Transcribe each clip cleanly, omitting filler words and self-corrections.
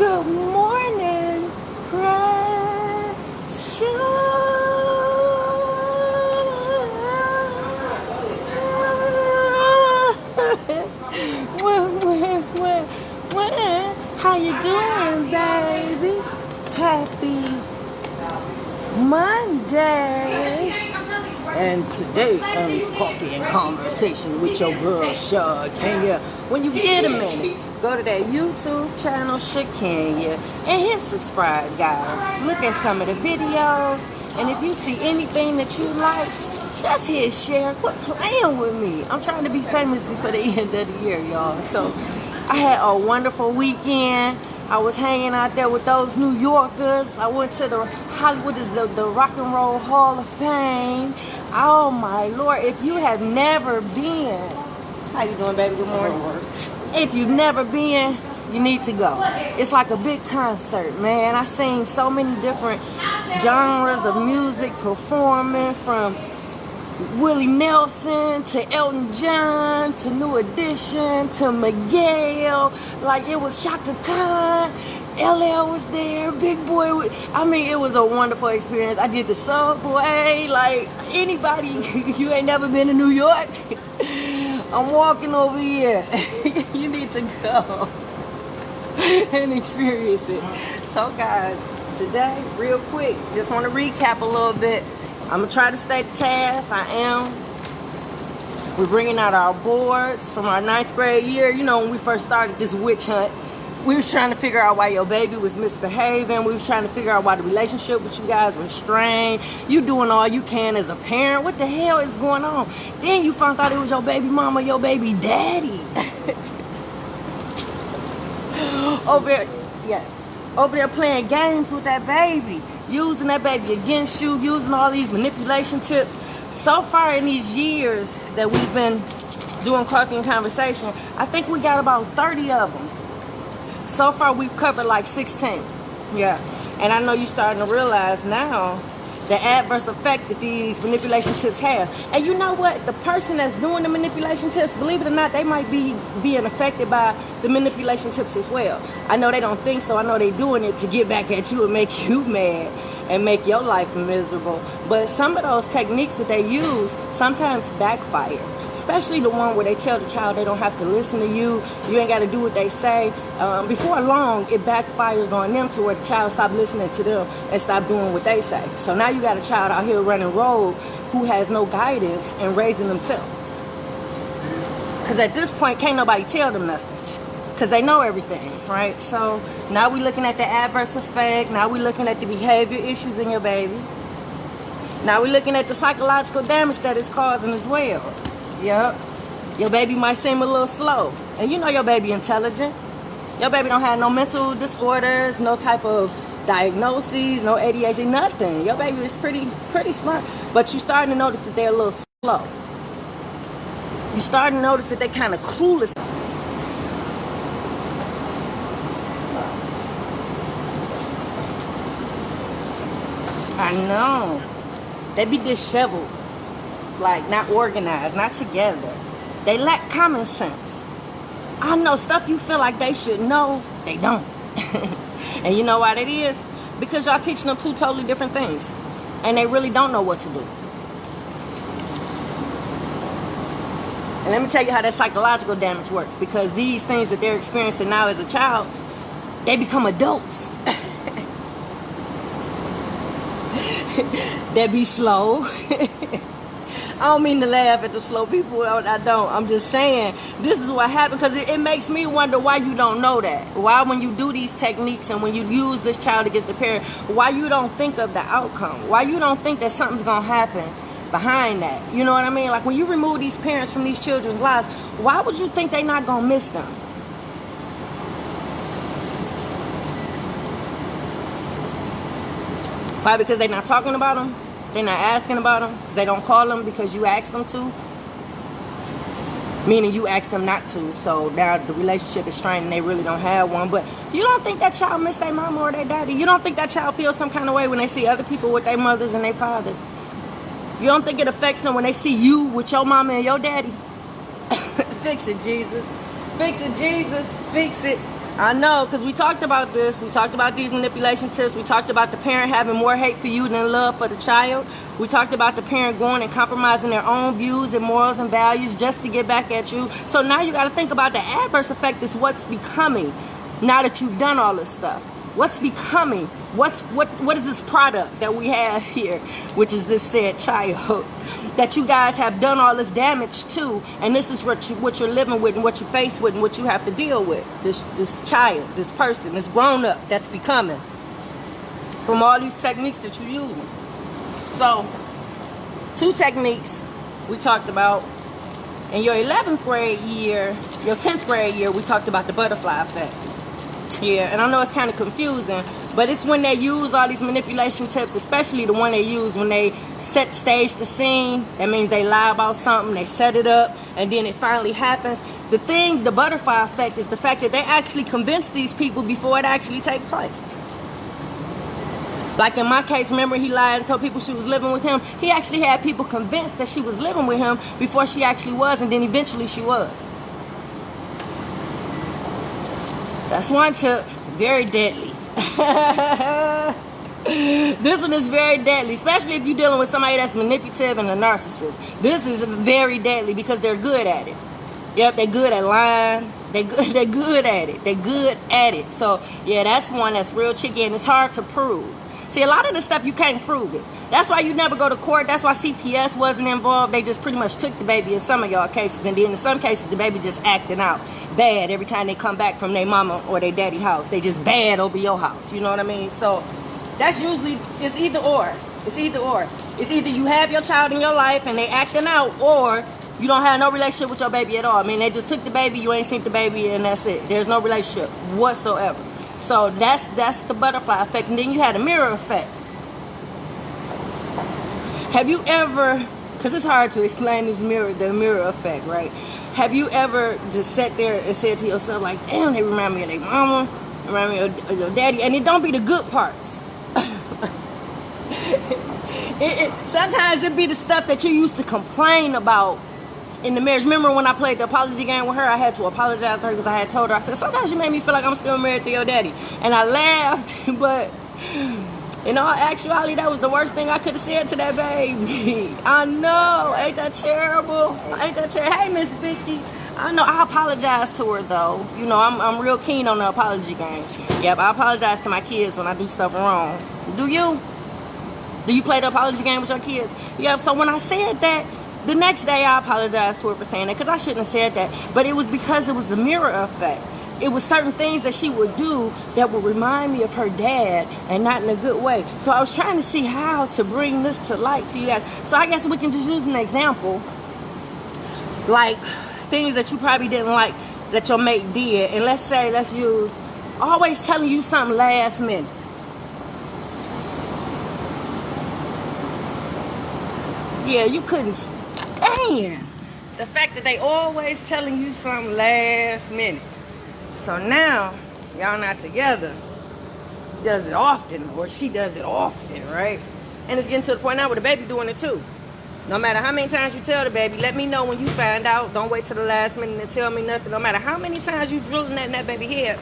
Good morning, precious. How you doing, baby? Happy Monday. And today on Coffee and Conversation with your girl, Shakenya. When you get a minute, go to that YouTube channel, Shakenya, and hit subscribe, guys. Look at some of the videos, and if you see anything that you like, just hit share. Quit playing with me. I'm trying to be famous before the end of the year, y'all. So I had a wonderful weekend. I was hanging out there with those New Yorkers. I went to the Hollywood, the Rock and Roll Hall of Fame. Oh my Lord, if you have never been, how you doing, baby? Good morning. If you've never been, you need to go. It's like a big concert, man. I seen so many different genres of music performing, from Willie Nelson to Elton John to New Edition to Miguel. Like, it was Shaka Khan. LL was there, Big Boy. I mean, it was a wonderful experience. I did the subway. Like, anybody, you ain't never been to New York, I'm walking over here. You need to go and experience it. So, guys, today, real quick, just want to recap a little bit. I'm going to try to stay to task. I am. We're bringing out our boards from our 9th grade year. You know, when we first started this witch hunt, we was trying to figure out why your baby was misbehaving. We was trying to figure out why the relationship with you guys was strained. You doing all you can as a parent. What the hell is going on? Then you found out it was your baby mama, your baby daddy. Over there playing games with that baby. Using that baby against you. Using all these manipulation tips. So far in these years that we've been doing Coffee and Conversation, I think we got about 30 of them. So far, we've covered like 16. Yeah. And I know you're starting to realize now the adverse effect that these manipulation tips have. And you know what? The person that's doing the manipulation tips, believe it or not, they might be being affected by the manipulation tips as well. I know they don't think so. I know they're doing it to get back at you and make you mad and make your life miserable. But some of those techniques that they use sometimes backfire. Especially the one where they tell the child they don't have to listen to you. You ain't got to do what they say. Before long, it backfires on them to where the child stop listening to them and stop doing what they say. So now you got a child out here running rogue who has no guidance and raising themselves. Because at this point, can't nobody tell them nothing. Because they know everything, right? So now we're looking at the adverse effect. Now we're looking at the behavior issues in your baby. Now we're looking at the psychological damage that it's causing as well. Yep. Your baby might seem a little slow. And you know your baby intelligent. Your baby don't have no mental disorders, no type of diagnoses, no ADHD, nothing. Your baby is pretty smart. But you starting to notice that they're a little slow. You starting to notice that they're kind of clueless. I know. They be disheveled. Like, not organized, not together. They lack common sense. I know stuff you feel like they should know, they don't. And you know why that is? Because y'all teaching them two totally different things. And they really don't know what to do. And let me tell you how that psychological damage works. Because these things that they're experiencing now as a child, they become adults. They be slow. I don't mean to laugh at the slow people. I don't. I'm just saying this is what happened, because it makes me wonder why you don't know that. Why, when you do these techniques and when you use this child against the parent, why you don't think of the outcome? Why you don't think that something's going to happen behind that? You know what I mean? Like, when you remove these parents from these children's lives, why would you think they're not going to miss them? Why? Because they're not talking about them? They're not asking about them? Because they don't call them because you asked them to? Meaning you asked them not to. So now the relationship is strained and they really don't have one. But you don't think that child miss their mama or their daddy? You don't think that child feels some kind of way when they see other people with their mothers and their fathers? You don't think it affects them when they see you with your mama and your daddy? Fix it, Jesus. Fix it, Jesus. Fix it. I know, because we talked about this. We talked about these manipulation tips. We talked about the parent having more hate for you than love for the child. We talked about the parent going and compromising their own views and morals and values just to get back at you. So now you got to think about the adverse effect is what's becoming now that you've done all this stuff. What's becoming? What is this product that we have here, which is this said child, that you guys have done all this damage to, and this is what you're living with and what you're faced with and what you have to deal with. This child, this person, this grown up that's becoming from all these techniques that you're using. So, 2 techniques we talked about. In your 11th grade year, your 10th grade year, we talked about the butterfly effect. Yeah, and I know it's kind of confusing, but it's when they use all these manipulation tips, especially the one they use when they stage the scene. That means they lie about something, they set it up, and then it finally happens. The butterfly effect, is the fact that they actually convince these people before it actually takes place. Like in my case, remember he lied and told people she was living with him? He actually had people convinced that she was living with him before she actually was, and then eventually she was. That's one tip. Very deadly. This one is very deadly, especially if you're dealing with somebody that's manipulative and a narcissist. This is very deadly because they're good at it. Yep, they're good at lying. They're good at it. They're good at it. So, yeah, that's one that's real tricky, and it's hard to prove. See, a lot of this stuff, you can't prove it. That's why you never go to court. That's why CPS wasn't involved. They just pretty much took the baby in some of y'all cases. And then in some cases, the baby just acting out bad every time they come back from their mama or their daddy house. They just bad over your house. You know what I mean? So that's usually, it's either or. It's either or. It's either you have your child in your life and they acting out, or you don't have no relationship with your baby at all. I mean, they just took the baby, you ain't seen the baby, and that's it. There's no relationship whatsoever. So that's the butterfly effect. And then you had a mirror effect. Have you ever, because it's hard to explain the mirror effect, right? Have you ever just sat there and said to yourself, like, damn, they remind me of their mama, remind me of your daddy, and it don't be the good parts. Sometimes it be the stuff that you used to complain about in the marriage. Remember when I played the apology game with her, I had to apologize to her because I had told her, I said, sometimes you made me feel like I'm still married to your daddy. And I laughed, but in all actuality, that was the worst thing I could have said to that baby. I know. Ain't that terrible? Ain't that terrible? Hey, Miss Vicky. I know. I apologize to her, though. You know, I'm real keen on the apology game. Yep, I apologize to my kids when I do stuff wrong. Do you? Do you play the apology game with your kids? Yep, so when I said that, the next day I apologized to her for saying that because I shouldn't have said that. But it was because it was the mirror effect. It was certain things that she would do that would remind me of her dad, and not in a good way. So I was trying to see how to bring this to light to you guys. So I guess we can just use an example. Like things that you probably didn't like that your mate did. And let's use always telling you something last minute. Yeah, you couldn't stand the fact that they always telling you something last minute. So now, y'all not together, does it often, or she does it often, right? And it's getting to the point now where the baby doing it too. No matter how many times you tell the baby, let me know when you find out. Don't wait till the last minute to tell me nothing. No matter how many times you drilling that in that baby head,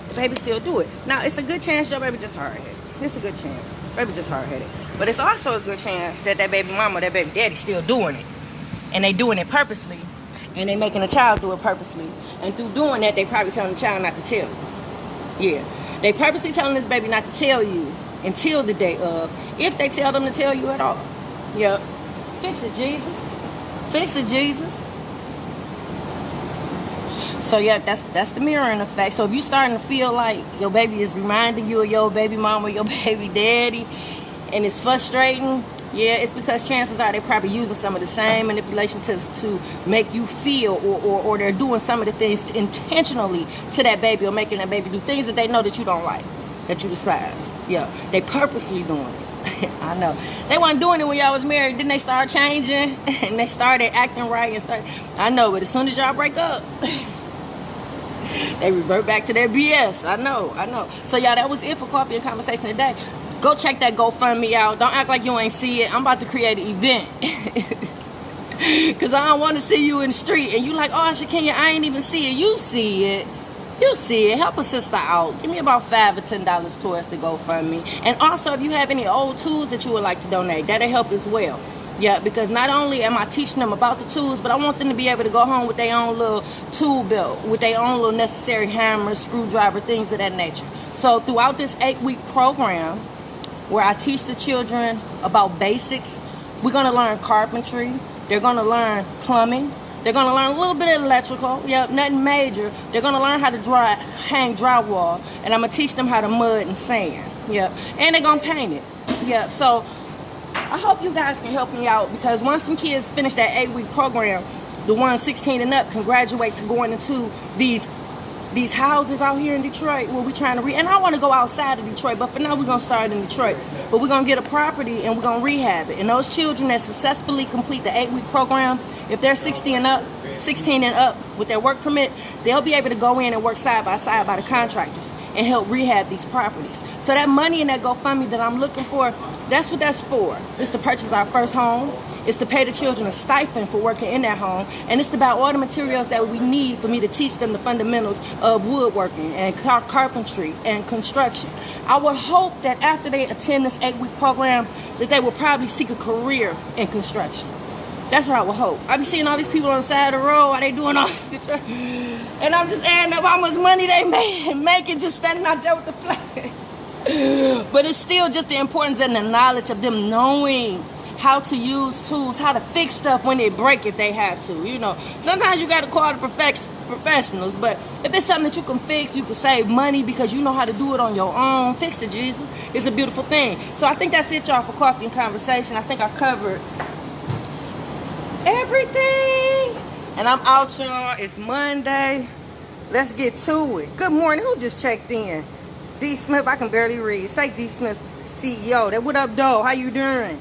the baby still do it. Now, it's a good chance your baby just hard-headed. It's a good chance. Baby just hard-headed. But it's also a good chance that that baby mama, that baby daddy still doing it. And they doing it purposely. And they making the child do it purposely. And through doing that, they probably telling the child not to tell you. Yeah. They purposely telling this baby not to tell you until the day of. If they tell them to tell you at all. Yep. Fix it, Jesus. Fix it, Jesus. So, yeah, that's the mirroring effect. So if you starting to feel like your baby is reminding you of your baby mama or your baby daddy, and it's frustrating, yeah, it's because chances are they're probably using some of the same manipulation tips to make you feel, or they're doing some of the things intentionally to that baby, or making that baby do things that they know that you don't like, that you despise. Yeah, they purposely doing it. I know. They weren't doing it when y'all was married. Then they started changing, and they started acting right, I know, but as soon as y'all break up, they revert back to their BS. I know. So, y'all, that was it for Coffee and Conversation today. Go check that GoFundMe out. Don't act like you ain't see it. I'm about to create an event. Because I don't want to see you in the street. And you like, oh, Shakenya, I ain't even see it. You see it. You see it. Help a sister out. Give me about $5 or $10 towards the GoFundMe. And also, if you have any old tools that you would like to donate, that'll help as well. Yeah, because not only am I teaching them about the tools, but I want them to be able to go home with their own little tool belt, with their own little necessary hammer, screwdriver, things of that nature. So throughout this 8-week program, where I teach the children about basics, we're going to learn carpentry. They're going to learn plumbing. They're going to learn a little bit of electrical. Yep, nothing major. They're going to learn how to hang drywall. And I'm going to teach them how to mud and sand. Yep. And they're going to paint it. Yep. So I hope you guys can help me out, because once some kids finish that 8-week program, the ones 16 and up can graduate to going into these houses out here in Detroit where we're trying to and I want to go outside of Detroit, but for now we're going to start in Detroit. But we're going to get a property and we're going to rehab it. And those children that successfully complete the 8-week program, if they're 16 and up with their work permit, they'll be able to go in and work side by side by the contractors and help rehab these properties. So that money in that GoFundMe that I'm looking for, that's what that's for. It's to purchase our first home. It's to pay the children a stipend for working in that home. And it's to buy all the materials that we need for me to teach them the fundamentals of woodworking and carpentry and construction. I would hope that after they attend this 8-week program, that they will probably seek a career in construction. That's what I would hope. I be seeing all these people on the side of the road while they doing all this construction. And I'm just adding up how much money they making just standing out there with the flag. But it's still just the importance and the knowledge of them knowing how to use tools, how to fix stuff when they break if they have to. You know, sometimes you got to call the professionals, but if it's something that you can fix, you can save money because you know how to do it on your own. Fix it, Jesus. It's a beautiful thing. So I think that's it, y'all, for Coffee and Conversation. I think I covered everything. And I'm out, y'all. It's Monday. Let's get to it. Good morning. Who just checked in? D. Smith. I can barely read. Say D. Smith, CEO. That what up, dog? How you doing?